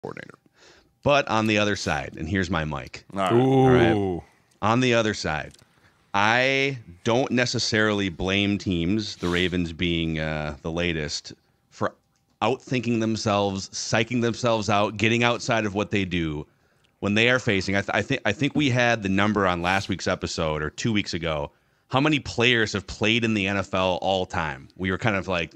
coordinator. But on the other side, and here's my mic. All right. Ooh. All right. On the other side, I don't necessarily blame teams, the Ravens being the latest, for outthinking themselves, psyching themselves out, getting outside of what they do when they are facing. I think we had the number on last week's episode or 2 weeks ago. How many players have played in the NFL all time? We were kind of like,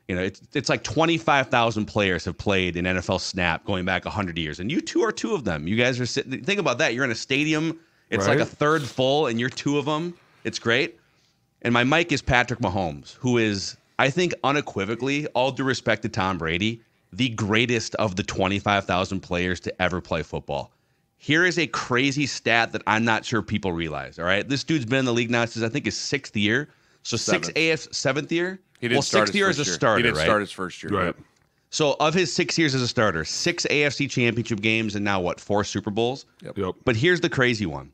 it's like 25,000 players have played in NFL snap going back 100 years, and you two are two of them. You guys are sitting. Think about that. You're in a stadium. It's like a third full, and you're two of them. It's great. And my mic is Patrick Mahomes, who is, I think, unequivocally, all due respect to Tom Brady, the greatest of the 25,000 players to ever play football. Here is a crazy stat that I'm not sure people realize. All right, this dude's been in the league now since I think his 6th year. So seventh year. He didn't start 6th year as a starter. He didn't right? start his first year. Right. So of his 6 years as a starter, 6 AFC Championship games and now 4 Super Bowls. Yep. But here's the crazy one.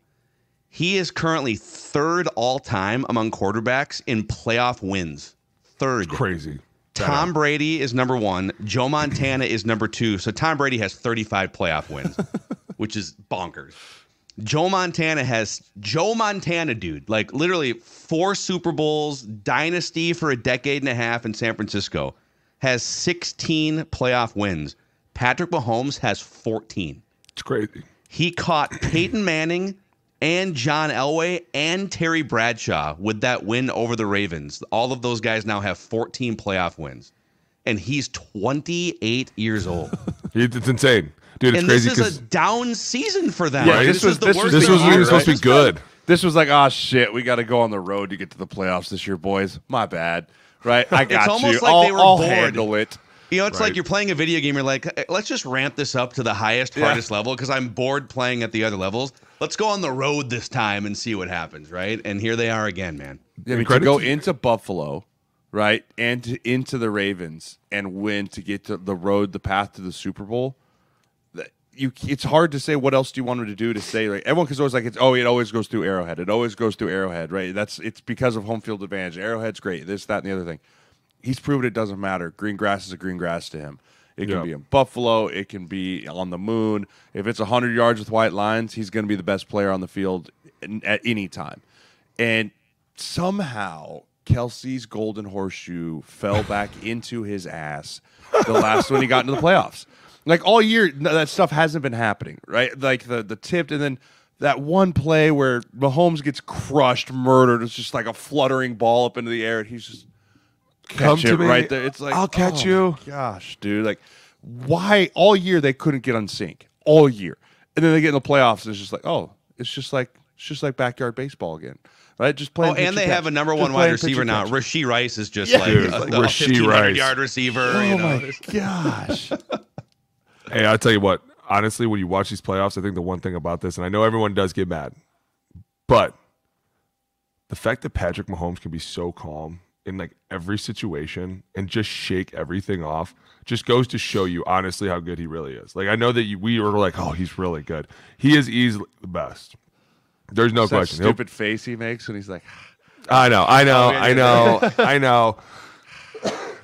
He is currently 3rd all time among quarterbacks in playoff wins. 3rd. Crazy. Tom Brady is number 1. Joe Montana is number 2. So Tom Brady has 35 playoff wins, which is bonkers. Joe Montana, dude, like literally 4 Super Bowls, dynasty for a decade and a half in San Francisco, has 16 playoff wins. Patrick Mahomes has 14. It's crazy. He caught Peyton Manning and John Elway and Terry Bradshaw with that win over the Ravens. All of those guys now have 14 playoff wins. And he's 28 years old. It's insane. Dude, it's and crazy. This is a down season for them. Yeah, this was even supposed to be good. This was like, oh, shit, we got to go on the road to get to the playoffs this year, boys. My bad. Right? I got It's almost you. like they were I'll bored. handle it. It's like you're playing a video game. You're like, let's just ramp this up to the hardest level because I'm bored playing at the other levels. Let's go on the road this time and see what happens, right? And here they are again, man. Yeah, to go into Buffalo, right, and into the Ravens and win to get to the road, the path to the Super Bowl. It's hard to say what else do you want him to do to say. Like everyone is always like, it always goes through Arrowhead. It always goes through Arrowhead, right? It's because of home field advantage. Arrowhead's great. This, that, and the other thing. He's proven it doesn't matter. Green grass is a green grass to him. It can be in Buffalo. It can be on the moon. If it's 100 yards with white lines, he's going to be the best player on the field at any time. And somehow Kelsey's golden horseshoe fell back into his ass the last when he got into the playoffs. Like all year, that stuff hasn't been happening, right? Like the tipped, and then that one play where Mahomes gets crushed, murdered. It's just like a fluttering ball up into the air, and he's just come to me right there. It's like I'll catch you. Gosh, dude, like why all year they couldn't get on sync all year, and then they get in the playoffs, and it's just like it's just like backyard baseball again. Right, just playing. And they have a number 1 wide receiver now. Rashee Rice is just like Dude, a Rashee 1,500-yard receiver. Oh my gosh. Hey, I'll tell you what. Honestly, when you watch these playoffs, I think the one thing about this, and I know everyone does get mad, but the fact that Patrick Mahomes can be so calm in like every situation and just shake everything off just goes to show you honestly how good he really is. Like I know that we were like, oh, he's really good. He is easily the best. There's no question. Stupid face he makes when he's like, I know.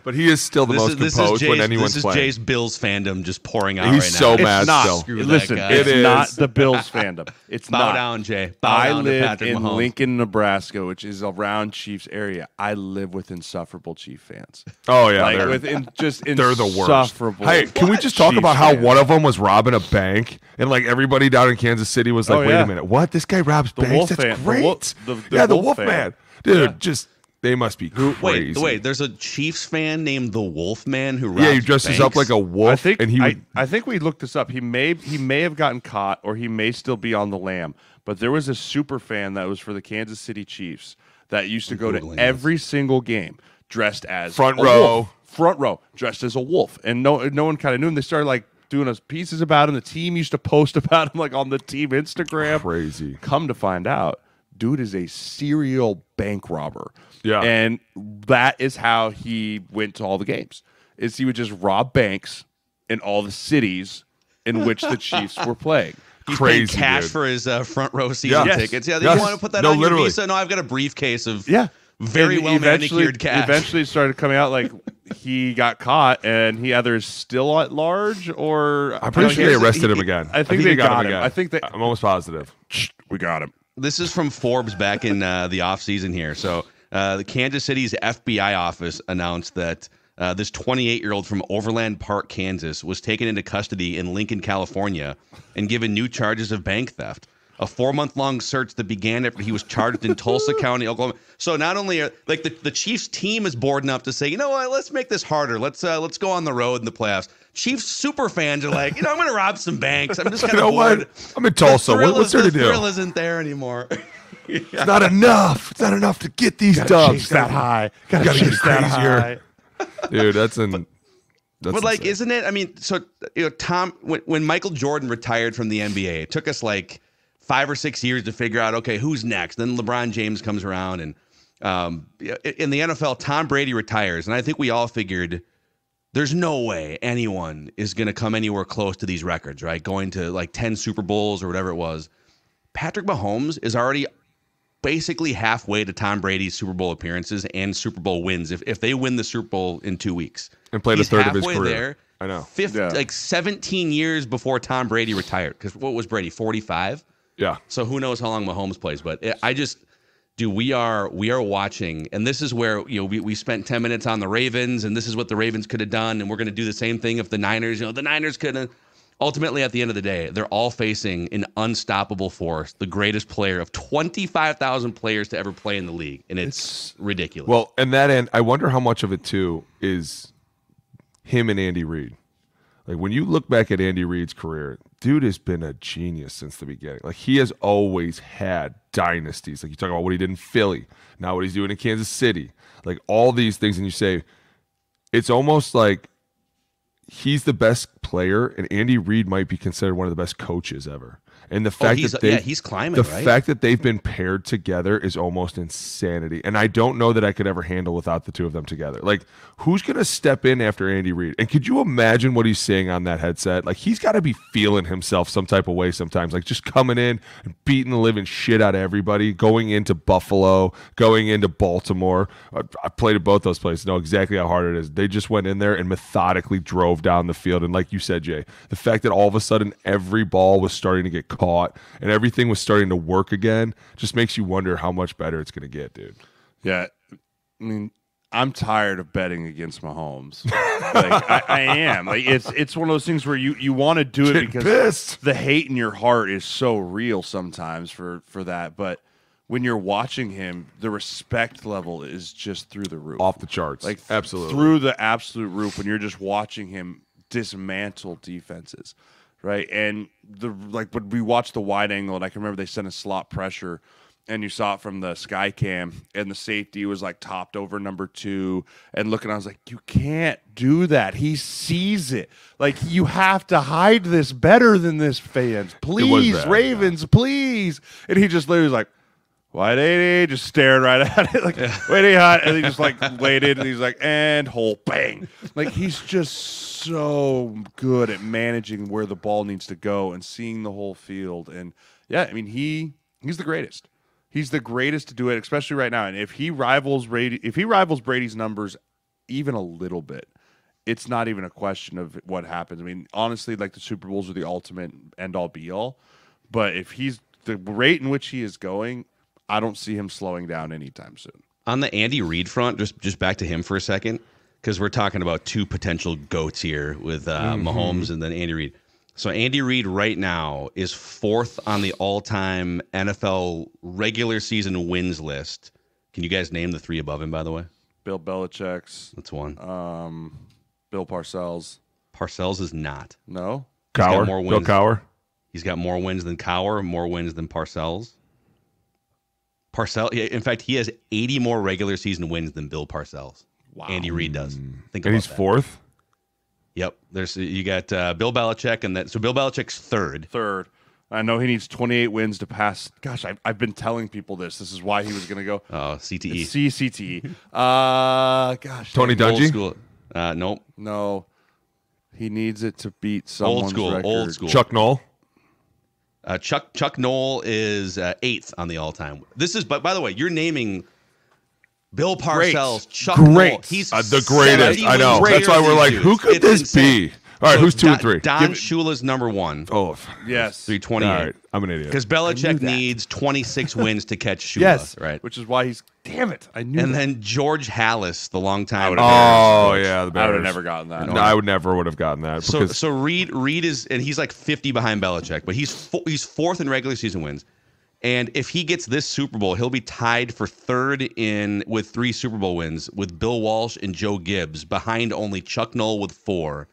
But he is still the most composed when anyone's playing. This is Jay's Bills fandom just pouring out He's right so now. mad not. still. Screw Listen, that guy. it's It is. not the Bills fandom. It's Bow not. down, Jay. Bow I down to live Patrick in Mahomes. Lincoln, Nebraska, which is around Chiefs area. I live with insufferable Chief fans. Oh yeah, Like they're they're the worst. insufferable. Hey, can we just talk Chiefs about how fans. one of them was robbing a bank and like everybody down in Kansas City was like, Oh, wait yeah. a minute, what? This guy robs banks? Wolf That's fan. The great. Wolf- the the Wolf Wolf fan. man, dude. Yeah. Just they must be crazy. Wait. There's a Chiefs fan named the Wolf Man who robs Yeah, he dresses up banks? like a wolf. I think and he would, I think we looked this up. He may have gotten caught, or he may still be on the lam. But there was a super fan that was for the Kansas City Chiefs that used to go to Googling every single game dressed as Front a row. wolf. Front row, dressed as a wolf, and no one kind of knew him. They started like doing us pieces about him. The team used to post about him like on the team Instagram. crazy. Come to find out, dude is a serial bank robber. Yeah. And that is how he went to all the games. Is he would just rob banks in all the cities in which the Chiefs were playing. He's Crazy, paying cash dude. for his front row season Yes. tickets. Yeah, Yes. you want to put that No, on your literally. Visa? No, I've got a briefcase of Yeah. very And well manicured cash. Eventually it started coming out like he got caught, and he either is still at large or I'm pretty sure they arrested him again. I think they got him again. I think I'm almost positive. we got him. This is from Forbes back in the offseason here. So the Kansas City's FBI office announced that this 28-year-old from Overland Park, Kansas, was taken into custody in Lincoln, California, and given new charges of bank theft. A 4-month-long search that began after he was charged in Tulsa County, Oklahoma. So not only are like the Chiefs team is bored enough to say, you know what, let's make this harder. Let's go on the road in the playoffs. Chiefs super fans are like, I'm going to rob some banks. I'm just kind of bored. What? I'm in Tulsa. What's there to do? The thrill isn't there anymore. It's not enough. It's not enough to get these dubs that high. Gotta get crazier. Dude, that's but like, insane. isn't it? I mean, so Tom, when Michael Jordan retired from the NBA, it took us like 5 or 6 years to figure out, okay, who's next? Then LeBron James comes around, and in the NFL, Tom Brady retires, and I think we all figured there's no way anyone is going to come anywhere close to these records, right? Going to like 10 Super Bowls or whatever it was. Patrick Mahomes is already basically halfway to Tom Brady's Super Bowl appearances and Super Bowl wins if they win the Super Bowl in 2 weeks. And played a third of his career. There, I know. Like 17 years before Tom Brady retired. Because what was Brady, 45? Yeah. So who knows how long Mahomes plays? But we are watching, and this is where we spent 10 minutes on the Ravens, and this is what the Ravens could have done, and we're going to do the same thing if the Niners. The Niners could have. Ultimately, at the end of the day, they're all facing an unstoppable force, the greatest player of 25,000 players to ever play in the league, and it's ridiculous. Well, and that end, I wonder how much of it too is him and Andy Reid. Like when you look back at Andy Reid's career, dude has been a genius since the beginning. Like he has always had dynasties. Like you talk about what he did in Philly, now what he's doing in Kansas City, like all these things, and you say it's almost like he's the best player, and Andy Reid might be considered one of the best coaches ever. And the fact he's climbing. The right? fact that they've been paired together is almost insanity. And I don't know that I could ever handle without the two of them together. Like, who's going to step in after Andy Reid? And could you imagine what he's saying on that headset? Like, he's got to be feeling himself some type of way sometimes. Like, just coming in and beating the living shit out of everybody, going into Buffalo, going into Baltimore. I played at both those places, know exactly how hard it is. They just went in there and methodically drove down the field. And like you said, Jay, the fact that all of a sudden every ball was starting to get caught and everything was starting to work again just makes you wonder how much better it's going to get, dude. Yeah. I mean, I'm tired of betting against Mahomes. Like I am. Like it's one of those things where you want to do it because the hate in your heart is so real sometimes for that. But when you're watching him, the respect level is just through the roof. Off the charts. Like absolutely. Through the absolute roof when you're just watching him dismantle defenses. Right. And when we watched the wide angle, and I can remember they sent a slot pressure, and you saw it from the sky cam, and the safety was like topped over number 2 and looking. I was like, you can't do that. He sees it. Like, you have to hide this better than this, fans. Please, bad, Ravens, please. And he just literally was like, wide 80, just stared right at it, like, waiting hot, and he just like waited, and he's like, and hole, bang. Like, he's just so good at managing where the ball needs to go and seeing the whole field. And yeah, I mean, he's the greatest. He's the greatest to do it, especially right now. And if he rivals Brady's numbers even a little bit, it's not even a question of what happens. I mean, honestly, like the Super Bowls are the ultimate end all be all. But if he's the rate in which he is going, I don't see him slowing down anytime soon. On the Andy Reid front, just back to him for a second, because we're talking about two potential GOATs here with Mahomes and then Andy Reid. So Andy Reid right now is 4th on the all-time NFL regular season wins list. Can you guys name the 3 above him, by the way? Bill Belichick's. That's one. Bill Parcells. Parcells is not. No? Cowher. Bill Cowher. He's got more wins than Cowher, more wins than Parcells. In fact, he has 80 more regular season wins than Bill Parcells. Wow. Andy Reid does. Think and about he's that. 4th? Yep. You got Bill Belichick, and so Bill Belichick's 3rd. 3rd. I know he needs 28 wins to pass. Gosh, I've been telling people this. This is why he was going to go. Oh, CTE. CTE. Gosh. Tony Dungy? Nope. No. He needs it to beat someone's record. Old school. Chuck Noll? Chuck Noll is 8th on the all-time. This is, but by the way, you're naming Bill Parcells, Chuck Great. Noll. He's the greatest. 70 I know. wins That's why we're like, dudes. who could It's this insane. be? All right, So who's 2 and 3? Don Shula's number 1. Oh, Yes. 328. all right. I'm an idiot. Because Belichick needs 26 wins to catch Shula. Yes. Right. Which is why he's. Damn it! I knew. And that. then George Hallis, the longtime. Oh yeah, the Bears. I would have never gotten that. No, I would have gotten that. Because So Reid is, and he's like 50 behind Belichick, but he's fourth in regular season wins. And if he gets this Super Bowl, he'll be tied for third with 3 Super Bowl wins with Bill Walsh and Joe Gibbs, behind only Chuck Noll with 4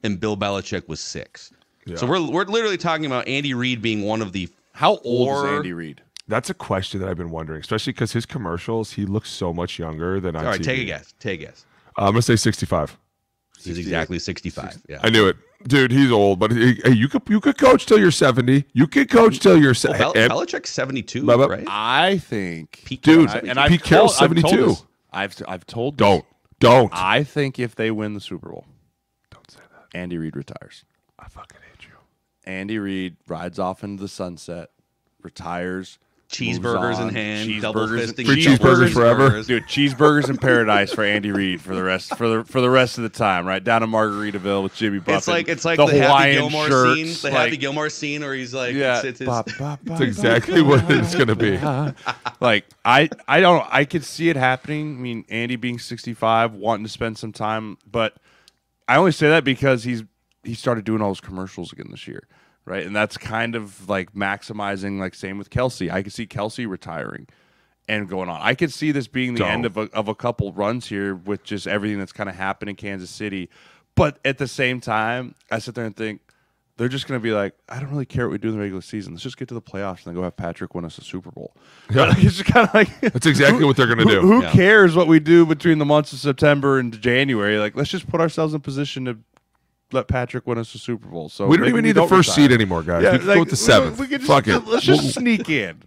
and Bill Belichick with 6. Yeah. So we're literally talking about Andy Reid being one of the How old is 4 Andy Reid? that's a question that I've been wondering, especially because his commercials, he looks so much younger than on All right, TV. take a guess. Take a guess. I'm gonna say 65. He's exactly 65. Yeah. I knew it, dude. He's old, but hey, you could coach till you're 70. You could coach till you're 70. Belichick's 72, But- right? I think, Pete Dude, Carroll's and Pete Carroll's 72. I've told. This. Don't. I think if they win the Super Bowl, Don't say that. Andy Reid retires. I fucking hate you. Andy Reid rides off into the sunset, retires. Cheeseburgers moves on, in hand, double cheeseburgers- fisting. Free double cheeseburgers forever. cheeseburgers. Dude, cheeseburgers in paradise for Andy Reid for the rest of the time, right down in Margaritaville with Jimmy Buffett. It's like the the Happy Hawaiian Gilmore shirts, scene. The like- Happy Gilmore scene where he's like, Yeah, it's That's exactly what it's gonna be. Like I could see it happening. I mean, Andy being 65, wanting to spend some time, but I only say that because he started doing all those commercials again this year, right? And that's kind of like maximizing. Like same with Kelsey. I could see Kelsey retiring and going on. I could see this being the end of a couple runs here with just everything that's kind of happened in Kansas City. But at the same time, I sit there and think, they're just going to be like, I don't really care what we do in the regular season. Let's just get to the playoffs and then go have Patrick win us a Super Bowl. Yeah. Like, it's just kind of like That's exactly what they're going to do. Who Yeah. cares what we do between the months of September and January? Like, let's just put ourselves in position to let Patrick win us a Super Bowl. So We don't maybe even need the first retire. seat anymore, guys. Yeah, we can like, go with the 7th. we could just, Fuck it. Let's just sneak in.